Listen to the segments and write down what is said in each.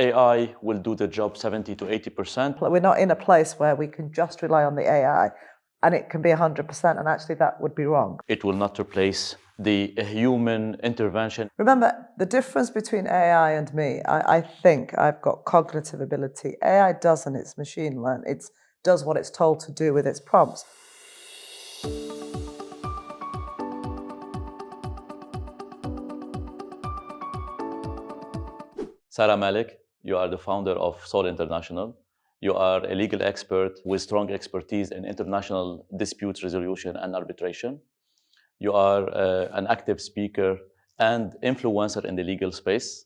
AI will do the job 70 to 80%. We're not in a place where we can just rely on the AI and it can be 100%, and actually that would be wrong. It will not replace the human intervention. Remember, the difference between AI and me, I think I've got cognitive ability. AI doesn't, it's machine learned. It does what it's told to do with its prompts. Sarah Malik, you are the founder of Soul International. You are a legal expert with strong expertise in international dispute resolution and arbitration. You are an active speaker and influencer in the legal space.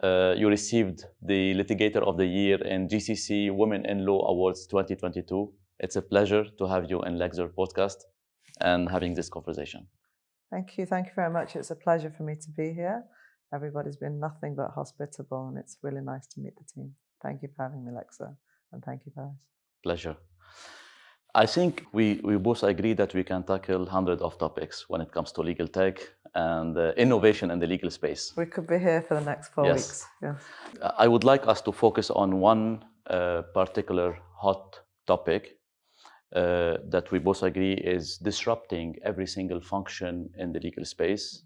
You received the Litigator of the Year in GCC Women in Law Awards 2022. It's a pleasure to have you in Lexzur podcast and having this conversation. Thank you. Thank you very much. It's a pleasure for me to be here. Everybody's been nothing but hospitable, and it's really nice to meet the team. Thank you for having me, Lexzur, and thank you, Feras. Pleasure. I think we both agree that we can tackle hundreds of topics when it comes to legal tech and innovation in the legal space. We could be here for the next 4 weeks. Yes. I would like us to focus on one particular hot topic that we both agree is disrupting every single function in the legal space,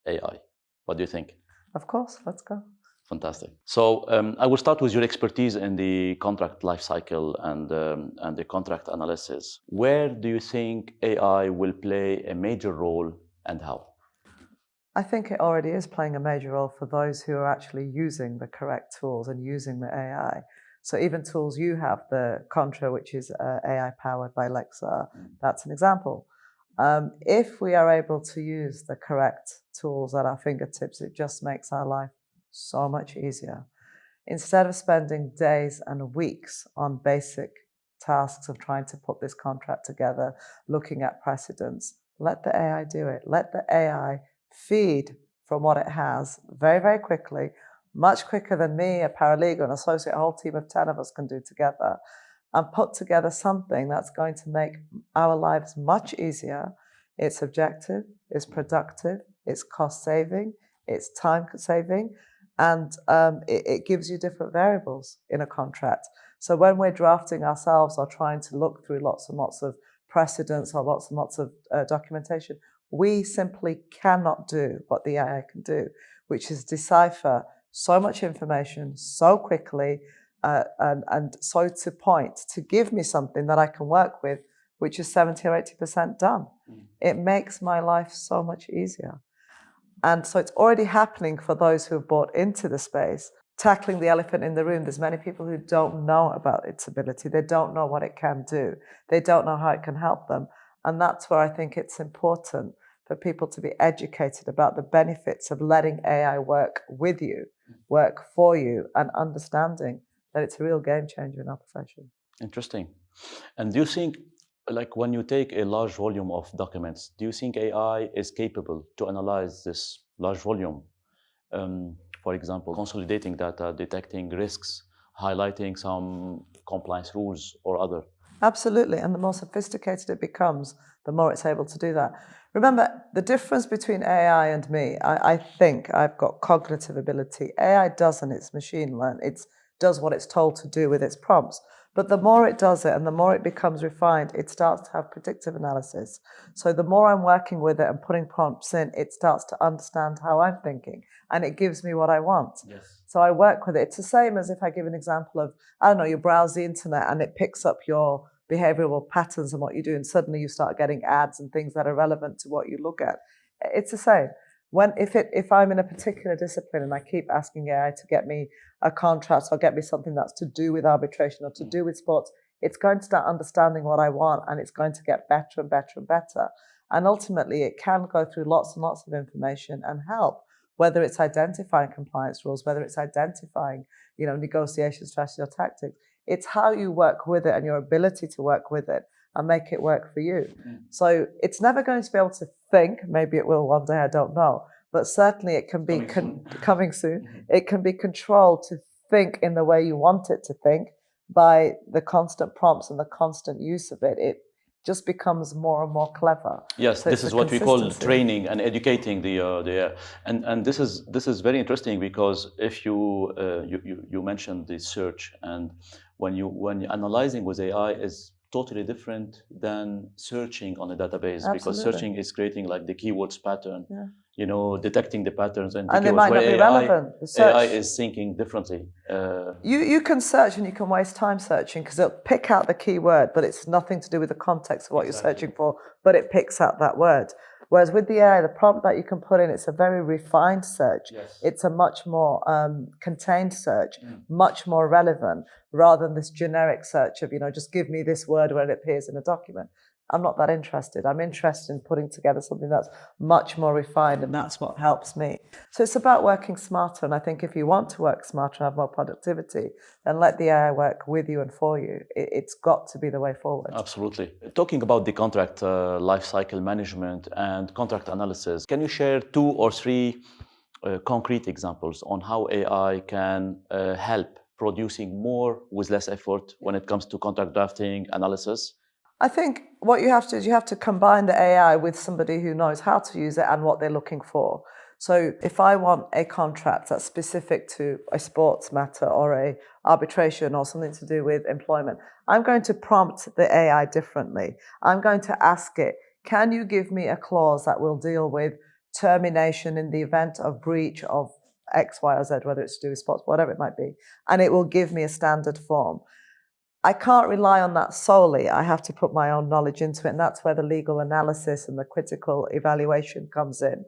AI. What do you think? Of course, let's go. Fantastic. So I will start with your expertise in the contract lifecycle and the contract analysis. Where do you think AI will play a major role and how? I think it already is playing a major role for those who are actually using the correct tools and using the AI. So even tools you have, the Contra, which is AI powered by Lexzur, that's an example. If we are able to use the correct tools at our fingertips, it just makes our life so much easier. Instead of spending days and weeks on basic tasks of trying to put this contract together, looking at precedents, let the AI do it. Let the AI feed from what it has very, very quickly, much quicker than me, a paralegal, an associate, a whole team of 10 of us can do together, and put together something that's going to make our lives much easier. It's objective, it's productive, it's cost saving, it's time saving, and it gives you different variables in a contract. So when we're drafting ourselves or trying to look through lots and lots of precedents or lots and lots of documentation, we simply cannot do what the AI can do, which is decipher so much information so quickly and so to point to give me something that I can work with, which is 70 or 80% done. It makes my life so much easier. And so it's already happening for those who have bought into the space. Tackling the elephant in the room, there's many people who don't know about its ability. They don't know what it can do. They don't know how it can help them. And that's where I think it's important for people to be educated about the benefits of letting AI work with you, work for you, and understanding that it's a real game changer in our profession. Interesting. And do you think, like when you take a large volume of documents, do you think AI is capable to analyze this large volume? For example, consolidating data, detecting risks, highlighting some compliance rules or other? Absolutely. And the more sophisticated it becomes, the more it's able to do that. Remember, the difference between AI and me, I think I've got cognitive ability. AI doesn't, it's machine learned. It does what it's told to do with its prompts. But the more it does it and the more it becomes refined, it starts to have predictive analysis. So the more I'm working with it and putting prompts in, it starts to understand how I'm thinking and it gives me what I want. Yes. So I work with it. It's the same as if I give an example of, I don't know, you browse the internet and it picks up your behavioral patterns and what you do, and suddenly you start getting ads and things that are relevant to what you look at. It's the same. If I'm in a particular discipline and I keep asking AI to get me a contract or get me something that's to do with arbitration or to do with sports, it's going to start understanding what I want and it's going to get better and better and better. And ultimately, it can go through lots and lots of information and help, whether it's identifying compliance rules, whether it's identifying, negotiation strategy or tactics. It's how you work with it and your ability to work with it and make it work for you. So it's never going to be able to think. Maybe it will one day, I don't know. But certainly it can be coming soon. It can be controlled to think in the way you want it to think by the constant prompts and the constant use of it. It just becomes more and more clever. Yes, So this it's is the what we call consistency. training and educating the and this is very interesting, because if you mentioned the search, and when you analyzing with AI is totally different than searching on a database, because Absolutely. searching is creating like the keywords pattern, Yeah. Detecting the patterns and the And they keywords. might not Where be relevant. The search, AI is thinking differently. you can search and you can waste time searching because it'll pick out the keyword, but it's nothing to do with the context of what you're searching for, but it picks out that word. Whereas with the AI, the prompt that you can put in, it's a very refined search. Yes. It's a much more contained search, much more relevant, rather than this generic search of, just give me this word when it appears in a document. I'm not that interested. I'm interested in putting together something that's much more refined, and that's what helps me. So it's about working smarter. And I think if you want to work smarter and have more productivity, then let the AI work with you and for you. It's got to be the way forward. Absolutely. Talking about the contract lifecycle management and contract analysis, can you share 2 or 3 concrete examples on how AI can help producing more with less effort when it comes to contract drafting analysis? I think what you have to do is you have to combine the AI with somebody who knows how to use it and what they're looking for. So if I want a contract that's specific to a sports matter or a arbitration or something to do with employment, I'm going to prompt the AI differently. I'm going to ask it, can you give me a clause that will deal with termination in the event of breach of X, Y, or Z, whether it's to do with sports, whatever it might be, and it will give me a standard form. I can't rely on that solely. I have to put my own knowledge into it, and that's where the legal analysis and the critical evaluation comes in.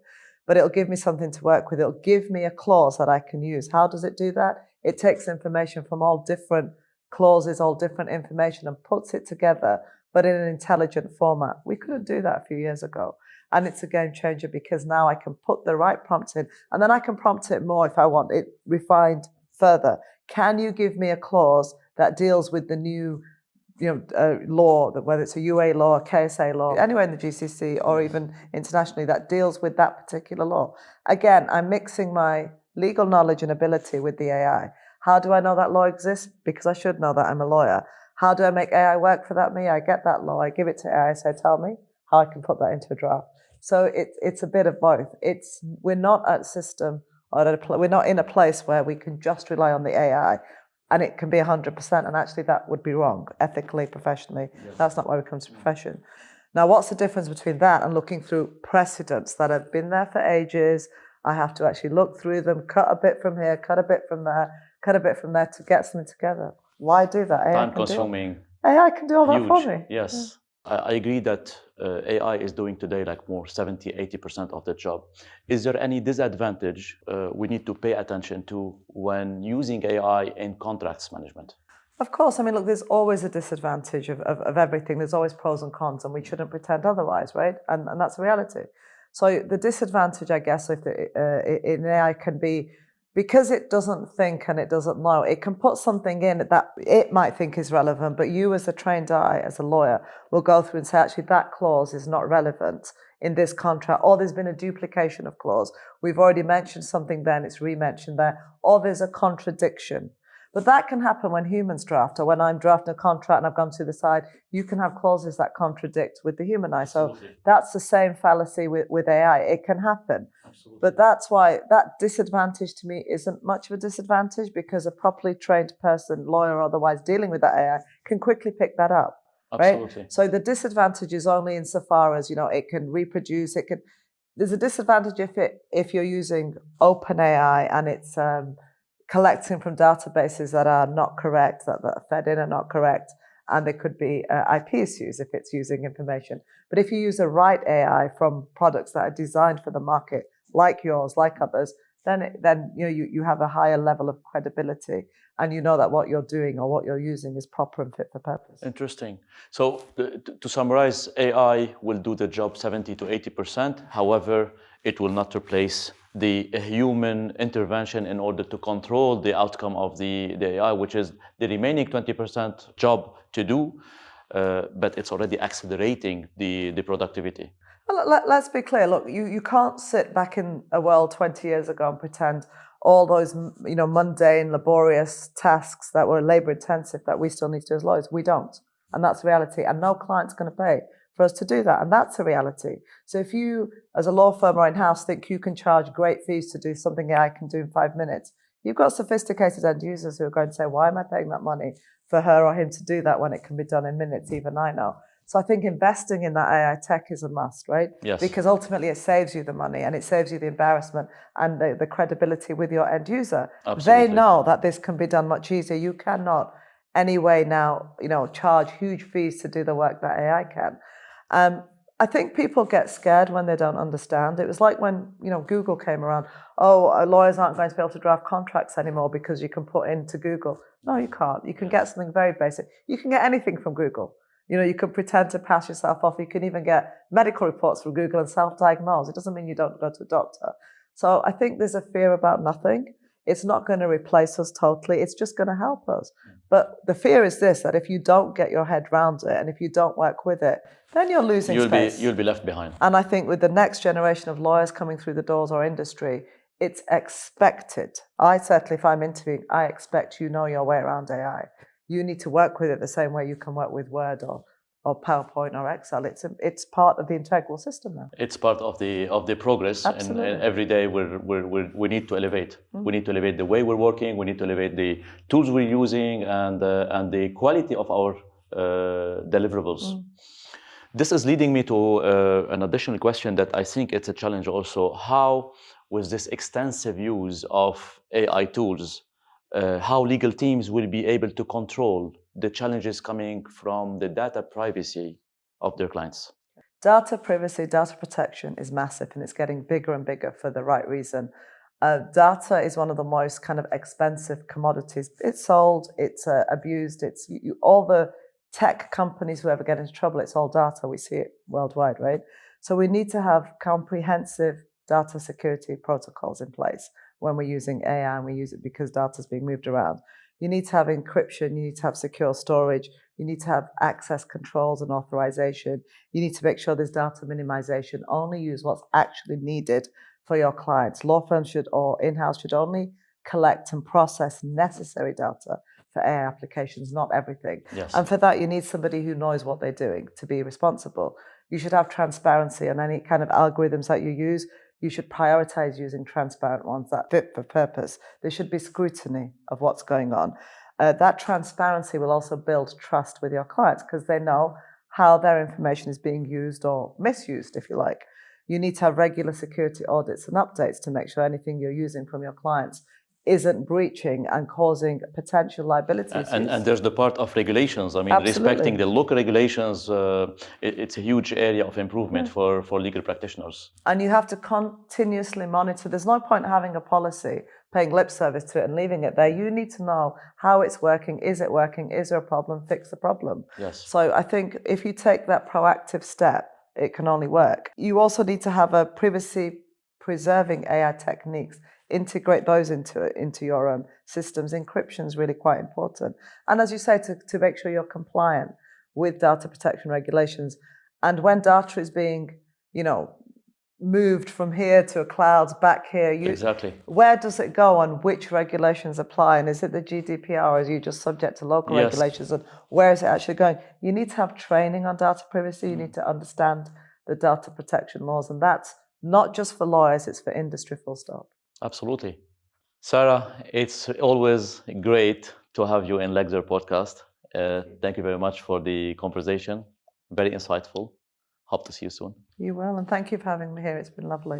But it'll give me something to work with. It'll give me a clause that I can use. How does it do that? It takes information from all different clauses, all different information, and puts it together, but in an intelligent format. We couldn't do that a few years ago. And it's a game changer because now I can put the right prompt in, and then I can prompt it more if I want it refined further. Can you give me a clause that deals with the new law, whether it's a UA law, a KSA law, anywhere in the GCC or even internationally that deals with that particular law? Again, I'm mixing my legal knowledge and ability with the AI. How do I know that law exists? Because I should know that. I'm a lawyer. How do I make AI work for that me? I get that law, I give it to AI, so tell me how I can put that into a draft. So it's a bit of both. We're not at a system or we're not in a place where we can just rely on the AI and it can be 100%, and actually that would be wrong, ethically, professionally. Yes. That's not why we come to profession. Now, what's the difference between that and looking through precedents that have been there for ages? I have to actually look through them, cut a bit from here, cut a bit from there, cut a bit from there to get something together. Why do that? Time consuming. AI can do all that for me. Yes. Yeah. I agree that AI is doing today like more 70-80% of the job. Is there any disadvantage we need to pay attention to when using AI in contracts management? Of course. I mean, look, there's always a disadvantage of everything. There's always pros and cons, and we shouldn't pretend otherwise, right? And that's a reality. So the disadvantage, I guess, in AI can be because it doesn't think and it doesn't know, it can put something in that it might think is relevant, but you as a trained eye, as a lawyer, will go through and say, actually, that clause is not relevant in this contract, or there's been a duplication of clause. We've already mentioned something then, it's re-mentioned there, or there's a contradiction. But that can happen when humans draft, or when I'm drafting a contract and I've gone to the side, you can have clauses that contradict with the human eye. Absolutely. So that's the same fallacy with AI. It can happen. Absolutely. But that's why that disadvantage to me isn't much of a disadvantage, because a properly trained person, lawyer or otherwise, dealing with that AI can quickly pick that up. Absolutely. Right? So the disadvantage is only insofar as, it can reproduce, there's a disadvantage if you're using OpenAI and it's collecting from databases that are not correct, that are fed in are not correct, and there could be IP issues if it's using information. But if you use a right AI from products that are designed for the market, like yours, like others, then you have a higher level of credibility, and you know that what you're doing or what you're using is proper and fit for purpose. Interesting. So to summarize, AI will do the job 70-80%. However, it will not replace the human intervention in order to control the outcome of the AI, which is the remaining 20% job to do, but it's already accelerating the productivity. Well, let's be clear. Look, you can't sit back in a world 20 years ago and pretend all those mundane, laborious tasks that were labor intensive that we still need to do as lawyers. We don't. And that's reality. And no client's going to pay for us to do that. And that's a reality. So if you, as a law firm or in-house, think you can charge great fees to do something AI can do in 5 minutes, you've got sophisticated end users who are going to say, why am I paying that money for her or him to do that when it can be done in minutes? Even I know. So I think investing in that AI tech is a must, right? Yes. Because ultimately it saves you the money and it saves you the embarrassment and the credibility with your end user. Absolutely. They know that this can be done much easier. You cannot anyway now, charge huge fees to do the work that AI can. I think people get scared when they don't understand. It was like when, Google came around. Oh, lawyers aren't going to be able to draft contracts anymore because you can put into Google. No, you can't. You can get something very basic. You can get anything from Google. You can pretend to pass yourself off. You can even get medical reports from Google and self-diagnose. It doesn't mean you don't go to a doctor. So I think there's a fear about nothing. It's not going to replace us totally. It's just going to help us. But the fear is this, that if you don't get your head around it and if you don't work with it, then you're losing space. You'll be left behind. And I think with the next generation of lawyers coming through the doors or industry, it's expected. I certainly, if I'm interviewing, I expect you know your way around AI. You need to work with it the same way you can work with Word or PowerPoint or Excel. It's part of the integral system now. It's part of the progress, and every day we need to elevate. We need to elevate the way we're working. We need to elevate the tools we're using and the quality of our deliverables. This is leading me to an additional question that I think it's a challenge also. How, with this extensive use of AI tools, how legal teams will be able to control the challenges coming from the data privacy of their clients? Data privacy, data protection is massive, and it's getting bigger and bigger for the right reason. Data is one of the most kind of expensive commodities. It's sold, it's abused, it's all the tech companies who ever get into trouble, it's all data. We see it worldwide, right? So we need to have comprehensive data security protocols in place when we're using AI, and we use it because data is being moved around. You need to have encryption, you need to have secure storage, you need to have access controls and authorization. You need to make sure there's data minimization. Only use what's actually needed for your clients. Law firms or in-house should only collect and process necessary data for AI applications, not everything. Yes. And for that, you need somebody who knows what they're doing to be responsible. You should have transparency on any kind of algorithms that you use. You should prioritize using transparent ones that fit for purpose. There should be scrutiny of what's going on. That transparency will also build trust with your clients because they know how their information is being used or misused, if you like. You need to have regular security audits and updates to make sure anything you're using from your clients isn't breaching and causing potential liabilities. And there's the part of regulations. I mean, Absolutely. respecting the local regulations, it's a huge area of improvement for legal practitioners. And you have to continuously monitor. There's no point having a policy, paying lip service to it and leaving it there. You need to know how it's working. Is it working? Is there a problem? Fix the problem. Yes. So I think if you take that proactive step, it can only work. You also need to have a privacy preserving AI techniques. Integrate those into your systems. Encryption is really quite important. And as you say, to make sure you're compliant with data protection regulations. And when data is being, moved from here to a cloud, back here, exactly. Where does it go and which regulations apply? And is it the GDPR or are you just subject to local regulations? And where is it actually going? You need to have training on data privacy. You need to understand the data protection laws. And that's not just for lawyers, it's for industry full stop. Absolutely. Sarah, it's always great to have you in Lexzur podcast. Thank you very much for the conversation. Very insightful. Hope to see you soon. You will, and thank you for having me here. It's been lovely.